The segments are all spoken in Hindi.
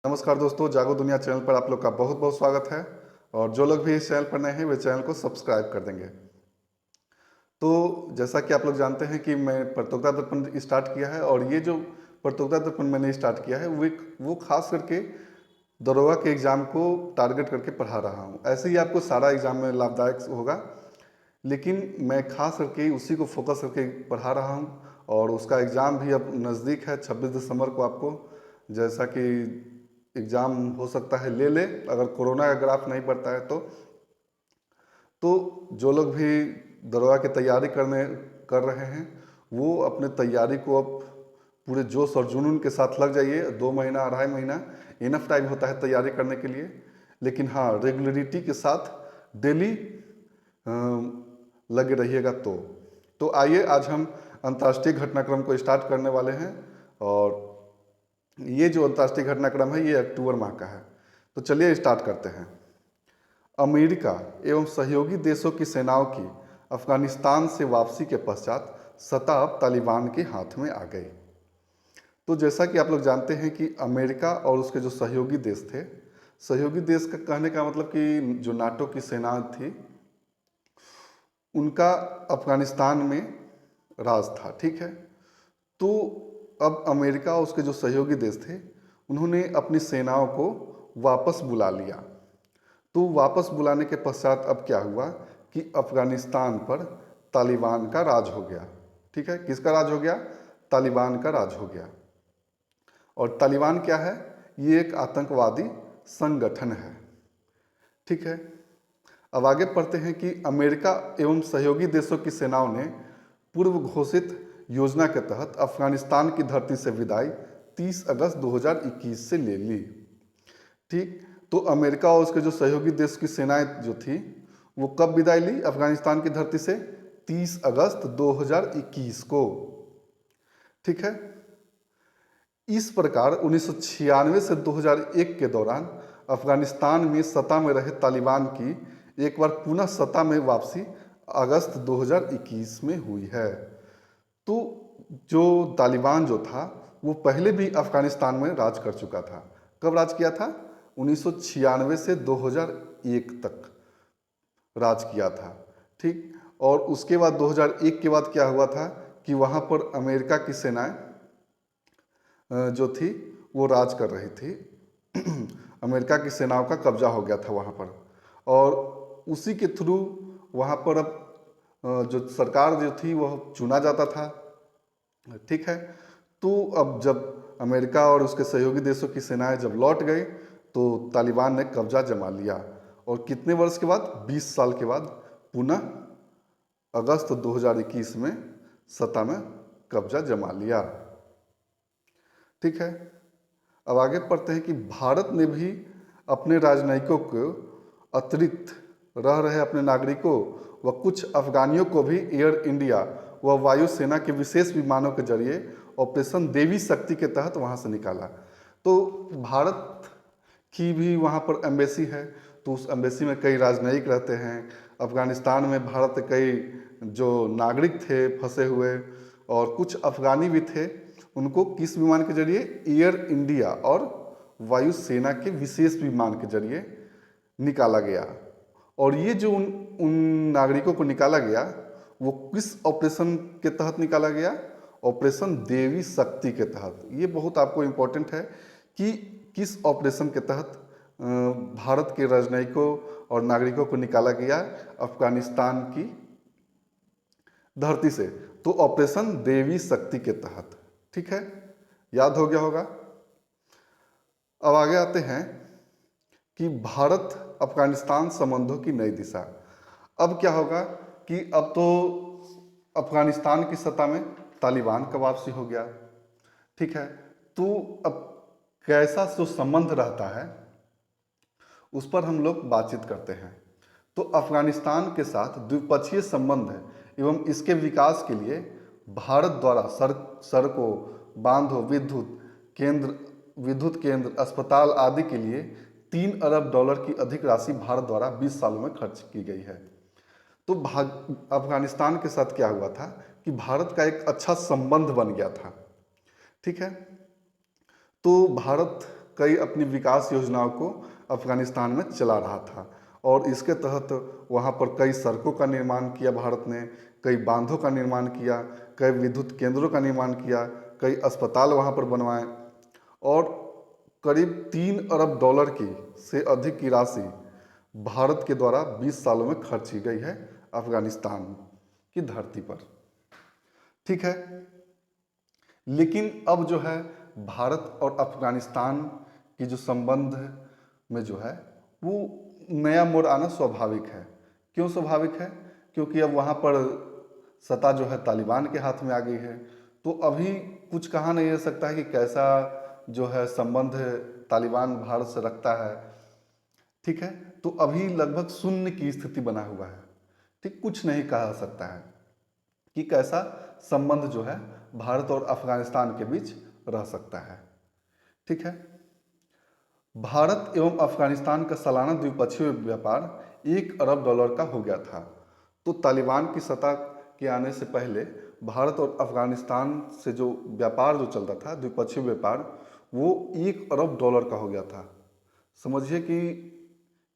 नमस्कार दोस्तों, जागो दुनिया चैनल पर आप लोग का बहुत बहुत स्वागत है। और जो लोग भी इस चैनल पर नए हैं वे चैनल को सब्सक्राइब कर देंगे। तो जैसा कि आप लोग जानते हैं कि मैं प्रतियोगिता दर्पण स्टार्ट किया है, और ये जो प्रतियोगिता दर्पण मैंने स्टार्ट किया है वो खास करके दरोगा के एग्ज़ाम को टारगेट करके पढ़ा रहा हूँ। ऐसे ही आपको सारा एग्ज़ाम में लाभदायक होगा, लेकिन मैं खास करके उसी को फोकस करके पढ़ा रहा हूँ। और उसका एग्ज़ाम भी अब नज़दीक है, 26 दिसंबर को आपको, जैसा कि एग्ज़ाम हो सकता है ले ले, अगर कोरोना का ग्राफ नहीं बढ़ता है तो जो लोग भी दरोगा की तैयारी कर रहे हैं वो अपने तैयारी को अब पूरे जोश और जुनून के साथ लग जाइए। 2 महीना 2.5 महीना इनफ टाइम होता है तैयारी करने के लिए, लेकिन हाँ, रेगुलरिटी के साथ डेली लगे रहिएगा। तो आइए आज हम अंतर्राष्ट्रीय घटनाक्रम को स्टार्ट करने वाले हैं। और ये जो अंतर्राष्ट्रीय घटनाक्रम है ये अक्टूबर माह का है। तो चलिए स्टार्ट करते हैं। अमेरिका एवं सहयोगी देशों की सेनाओं की अफगानिस्तान से वापसी के पश्चात सत्ता अब तालिबान के हाथ में आ गई। तो जैसा कि आप लोग जानते हैं कि अमेरिका और उसके जो सहयोगी देश थे, सहयोगी देश का कहने का मतलब कि जो नाटो की सेना थी उनका अफगानिस्तान में राज था, ठीक है। तो अब अमेरिका और उसके जो सहयोगी देश थे उन्होंने अपनी सेनाओं को वापस बुला लिया। तो वापस बुलाने के पश्चात अब क्या हुआ कि अफगानिस्तान पर तालिबान का राज हो गया, ठीक है। किसका राज हो गया? तालिबान का राज हो गया। और तालिबान क्या है? ये एक आतंकवादी संगठन है, ठीक है। अब आगे पढ़ते हैं कि अमेरिका एवं सहयोगी देशों की सेनाओं ने पूर्व घोषित योजना के तहत अफगानिस्तान की धरती से विदाई 30 अगस्त 2021 से ले ली, ठीक। तो अमेरिका और उसके जो सहयोगी देश की सेनाएं जो थी वो कब विदाई ली अफगानिस्तान की धरती से? 30 अगस्त 2021 को, ठीक है। इस प्रकार 1996 से 2001 के दौरान अफगानिस्तान में सत्ता में रहे तालिबान की एक बार पुनः सत्ता में वापसी अगस्त 2021 में हुई है। तो जो तालिबान जो था वो पहले भी अफगानिस्तान में राज कर चुका था। कब राज किया था? 1996 से 2001 तक राज किया था, ठीक। और उसके बाद 2001 के बाद क्या हुआ था कि वहाँ पर अमेरिका की सेनाएं जो थी वो राज कर रही थी। अमेरिका की सेनाओं का कब्जा हो गया था वहाँ पर, और उसी के थ्रू वहाँ पर अब जो सरकार जो थी वह चुना जाता था, ठीक है। तो अब जब अमेरिका और उसके सहयोगी देशों की सेनाएं जब लौट गई तो तालिबान ने कब्जा जमा लिया, और कितने वर्ष के बाद? 20 साल के बाद पुनः अगस्त 2021 में सत्ता में कब्जा जमा लिया, ठीक है। अब आगे पढ़ते हैं कि भारत ने भी अपने राजनयिकों को अतिरिक्त रह रहे अपने नागरिकों व कुछ अफगानियों को भी एयर इंडिया व वायुसेना के विशेष विमानों के जरिए ऑपरेशन देवी शक्ति के तहत वहां से निकाला। तो भारत की भी वहाँ पर एम्बेसी है, तो उस एम्बेसी में कई राजनयिक रहते हैं। अफगानिस्तान में भारत के कई जो नागरिक थे फंसे हुए, और कुछ अफगानी भी थे, उनको किस विमान के जरिए? एयर इंडिया और वायुसेना के विशेष विमान के जरिए निकाला गया। और ये जो उन नागरिकों को निकाला गया वो किस ऑपरेशन के तहत निकाला गया? ऑपरेशन देवी शक्ति के तहत। ये बहुत आपको इम्पोर्टेंट है कि किस ऑपरेशन के तहत भारत के राजनयिकों और नागरिकों को निकाला गया अफगानिस्तान की धरती से। तो ऑपरेशन देवी शक्ति के तहत, ठीक है, याद हो गया होगा। अब आगे आते हैं कि भारत अफगानिस्तान संबंधों की नई दिशा। अब क्या होगा कि अब तो अफगानिस्तान की सत्ता में तालिबान का वापसी हो गया, ठीक है। तो अब कैसा जो संबंध रहता है उस पर हम लोग बातचीत करते हैं। तो अफगानिस्तान के साथ द्विपक्षीय संबंध है एवं इसके विकास के लिए भारत द्वारा सड़कों, बांधों, विद्युत केंद्र, अस्पताल आदि के लिए 3 अरब डॉलर की अधिक राशि भारत द्वारा 20 सालों में खर्च की गई है। तो अफगानिस्तान के साथ क्या हुआ था कि भारत का एक अच्छा संबंध बन गया था, ठीक है। तो भारत कई अपनी विकास योजनाओं को अफगानिस्तान में चला रहा था। और इसके तहत वहाँ पर कई सड़कों का निर्माण किया भारत ने, कई बांधों का निर्माण किया, कई विद्युत केंद्रों का निर्माण किया, कई अस्पताल वहाँ पर बनवाए और करीब 3 अरब डॉलर की से अधिक की राशि भारत के द्वारा 20 सालों में खर्च की गई है अफगानिस्तान की धरती पर। ठीक है, लेकिन अब जो है भारत और अफगानिस्तान की जो संबंध में जो है वो नया मोड़ आना स्वाभाविक है। क्यों स्वाभाविक है? क्योंकि अब वहाँ पर सत्ता जो है तालिबान के हाथ में आ गई है। तो अभी कुछ कहा नहीं जा सकता है कि कैसा जो है संबंध तालिबान भारत से रखता है। ठीक है, तो अभी लगभग शून्य की स्थिति बना हुआ है। ठीक, कुछ नहीं कहा सकता है कि कैसा संबंध जो है भारत और अफगानिस्तान के बीच रह सकता है। ठीक है, भारत एवं अफगानिस्तान का सालाना द्विपक्षीय व्यापार 1 अरब डॉलर का हो गया था। तो तालिबान की सत्ता के आने से पहले भारत और अफगानिस्तान से जो व्यापार जो चलता था, द्विपक्षीय व्यापार, वो 1 अरब डॉलर का हो गया था। समझिए कि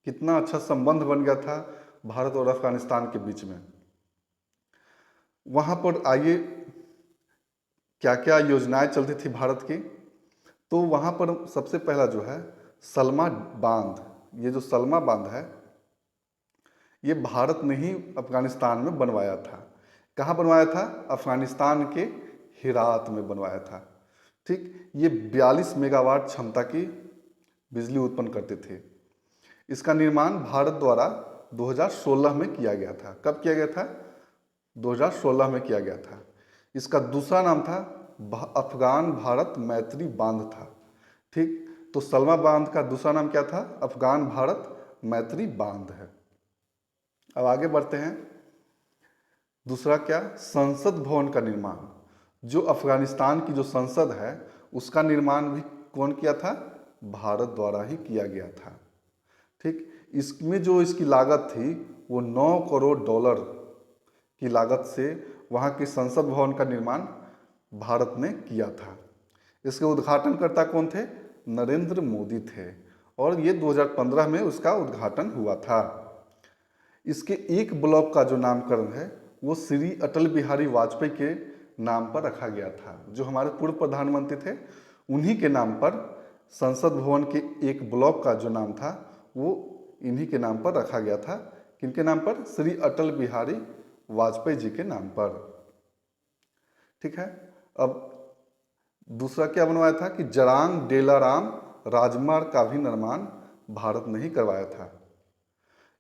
कितना अच्छा संबंध बन गया था भारत और अफगानिस्तान के बीच में। वहाँ पर आइए क्या क्या योजनाएं चलती थी भारत की। तो वहाँ पर सबसे पहला जो है सलमा बांध, ये जो सलमा बांध है ये भारत ने ही अफगानिस्तान में बनवाया था। कहाँ बनवाया था? अफगानिस्तान के हेरात में बनवाया था। ठीक, ये 42 मेगावाट क्षमता की बिजली उत्पन्न करते थे। इसका निर्माण भारत द्वारा 2016 में किया गया था। कब किया गया था? 2016 में किया गया था। इसका दूसरा नाम था अफगान भारत मैत्री बांध था। ठीक, तो सलमा बांध का दूसरा नाम क्या था? अफगान भारत मैत्री बांध है। अब आगे बढ़ते हैं। दूसरा क्या? संसद भवन का निर्माण। जो अफगानिस्तान की जो संसद है उसका निर्माण भी कौन किया था? भारत द्वारा ही किया गया था। ठीक, इसमें जो इसकी लागत थी वो 9 करोड़ डॉलर की लागत से वहाँ के संसद भवन का निर्माण भारत ने किया था। इसके उद्घाटनकर्ता कौन थे? नरेंद्र मोदी थे और ये 2015 में उसका उद्घाटन हुआ था। इसके एक ब्लॉक का जो नामकरण है वो श्री अटल बिहारी वाजपेयी के नाम पर रखा गया था। जो हमारे पूर्व प्रधानमंत्री थे उन्हीं के नाम पर संसद भवन के एक ब्लॉक का जो नाम था वो इन्हीं के नाम पर रखा गया था। किनके नाम पर? श्री अटल बिहारी वाजपेयी जी के नाम पर। ठीक है, अब दूसरा क्या बनवाया था कि जरांग डेलाराम राजमार्ग का भी निर्माण भारत ने ही करवाया था।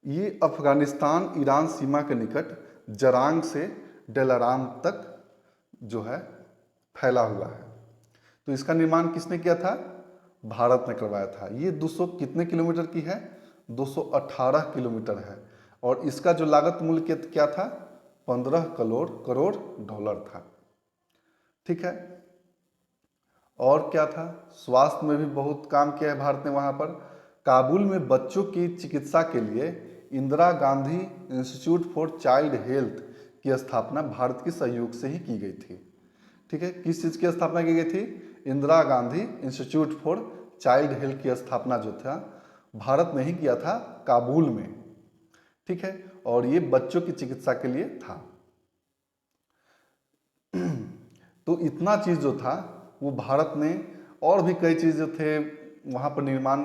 ये अफगानिस्तान ईरान सीमा के निकट जरांग से डेलाराम तक जो है फैला हुआ है। तो इसका निर्माण किसने किया था? भारत ने करवाया था। ये 200 कितने किलोमीटर की है? 218 किलोमीटर है और इसका जो लागत मूल्य क्या था? 15 करोड़ डॉलर था। ठीक है, और क्या था? स्वास्थ्य में भी बहुत काम किया है भारत ने। वहाँ पर काबुल में बच्चों की चिकित्सा के लिए Indira Gandhi institute for child health की स्थापना भारत के सहयोग से ही की गई थी। ठीक है, किस चीज़ की स्थापना की गई थी? Indira Gandhi institute for child health की स्थापना जो था भारत ने ही किया था काबुल में। ठीक है, और ये बच्चों की चिकित्सा के लिए था। तो इतना चीज़ जो था वो भारत ने, और भी कई चीज़ जो थे वहाँ पर निर्माण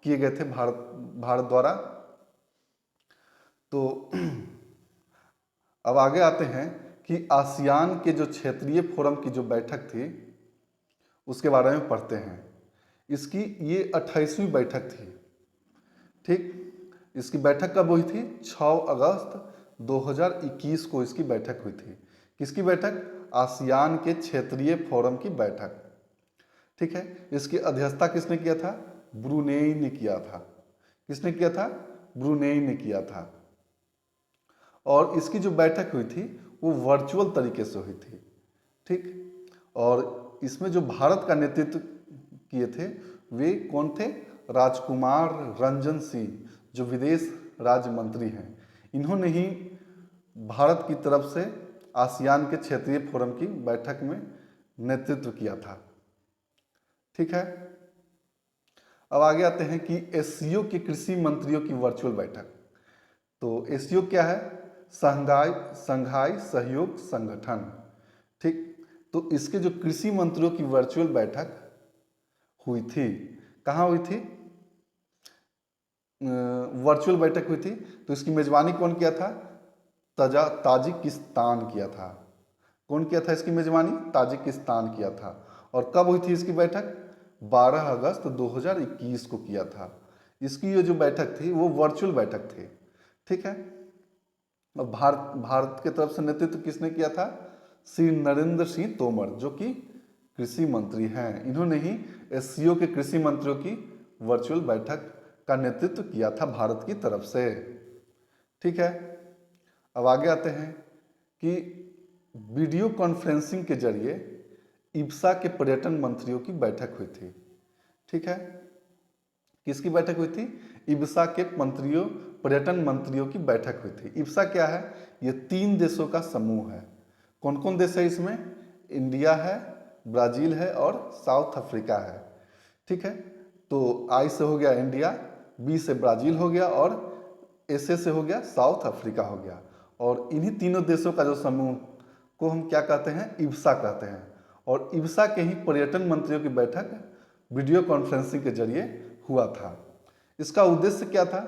किए गए थे भारत द्वारा। तो अब आगे आते हैं कि आसियान के जो क्षेत्रीय फोरम की जो बैठक थी उसके बारे में पढ़ते हैं। इसकी ये 28वीं बैठक थी। ठीक, इसकी बैठक कब हुई थी? 6 अगस्त 2021 को इसकी बैठक हुई थी। किसकी बैठक? आसियान के क्षेत्रीय फोरम की बैठक। ठीक है, इसकी अध्यक्षता किसने किया था? ब्रुनेई ने किया था। किसने किया था? ब्रुनेई ने किया था। और इसकी जो बैठक हुई थी वो वर्चुअल तरीके से हुई थी। ठीक, और इसमें जो भारत का नेतृत्व किए थे वे कौन थे? राजकुमार रंजन सिंह, जो विदेश राज्य मंत्री हैं। इन्होंने ही भारत की तरफ से आसियान के क्षेत्रीय फोरम की बैठक में नेतृत्व किया था। ठीक है, अब आगे आते हैं कि एससीओ के कृषि मंत्रियों की वर्चुअल बैठक। तो एससीओ क्या है? संघाई संघाई सहयोग संगठन, ठीक। तो इसके जो कृषि मंत्रियों की वर्चुअल बैठक हुई थी, कहाँ हुई थी? वर्चुअल बैठक हुई थी। तो इसकी मेजबानी कौन किया था? ताजिकिस्तान किया था। कौन किया था इसकी मेजबानी? ताजिकिस्तान किया था। और कब हुई थी इसकी बैठक? 12 अगस्त 2021 को किया था। इसकी ये जो बैठक थी वो वर्चुअल बैठक थी, ठीक है। और भारत की तरफ से नेतृत्व किसने किया था? श्री नरेंद्र सिंह तोमर, जो कि कृषि मंत्री हैं। इन्होंने ही एससीओ के कृषि मंत्रियों की वर्चुअल बैठक का नेतृत्व किया था भारत की तरफ से, ठीक है। अब आगे आते हैं कि वीडियो कॉन्फ्रेंसिंग के जरिए इब्सा के पर्यटन मंत्रियों की बैठक हुई थी, ठीक है। किसकी बैठक हुई थी? इब्सा के पर्यटन मंत्रियों की बैठक हुई थी। इब्सा क्या है? ये 3 देशों का समूह है। कौन कौन देश है इसमें? इंडिया है, ब्राजील है और साउथ अफ्रीका है, ठीक है। तो आई से हो गया इंडिया, बी से ब्राजील हो गया और एस से हो गया साउथ अफ्रीका हो गया। और इन्हीं तीनों देशों का जो समूह को हम क्या कहते हैं? इब्सा कहते हैं। और इब्सा के ही पर्यटन मंत्रियों की बैठक वीडियो कॉन्फ्रेंसिंग के जरिए हुआ था। इसका उद्देश्य क्या था?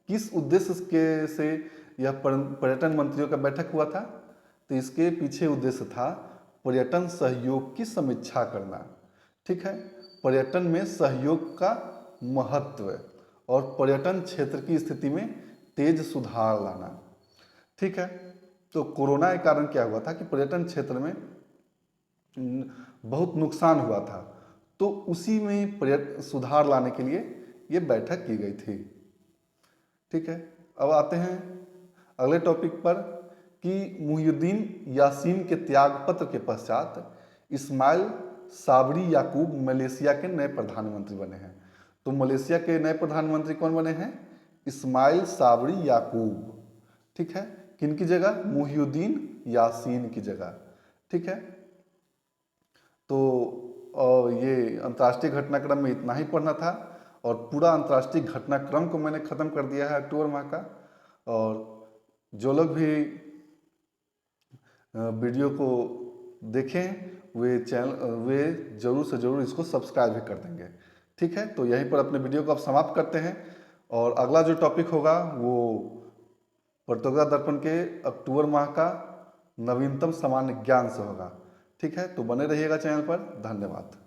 किस उद्देश्य के से यह पर्यटन मंत्रियों का बैठक हुआ था? तो इसके पीछे उद्देश्य था पर्यटन सहयोग की समीक्षा करना, ठीक है। पर्यटन में सहयोग का महत्व और पर्यटन क्षेत्र की स्थिति में तेज सुधार लाना, ठीक है। तो कोरोना के कारण क्या हुआ था कि पर्यटन क्षेत्र में बहुत नुकसान हुआ था। तो उसी में सुधार लाने के लिए ये बैठक की गई थी, ठीक है। अब आते हैं अगले टॉपिक पर कि मुहियुद्दीन यासीन के त्यागपत्र के पश्चात इस्माइल साबरी याकूब मलेशिया के नए प्रधानमंत्री बने हैं। तो मलेशिया के नए प्रधानमंत्री कौन बने हैं? इस्माइल साबरी याकूब, ठीक है। किनकी जगह? मुहियुद्दीन यासीन की जगह, ठीक है। तो ये अंतर्राष्ट्रीय घटनाक्रम में इतना ही पढ़ना था और पूरा अंतर्राष्ट्रीय घटनाक्रम को मैंने ख़त्म कर दिया है अक्टूबर माह का। और जो लोग भी वीडियो को देखें वे ज़रूर से ज़रूर इसको सब्सक्राइब भी कर देंगे, ठीक है। तो यहीं पर अपने वीडियो को अब समाप्त करते हैं और अगला जो टॉपिक होगा वो प्रतियोगिता दर्पण के अक्टूबर माह का नवीनतम सामान्य ज्ञान से होगा, ठीक है। तो बने रहिएगा चैनल पर। धन्यवाद।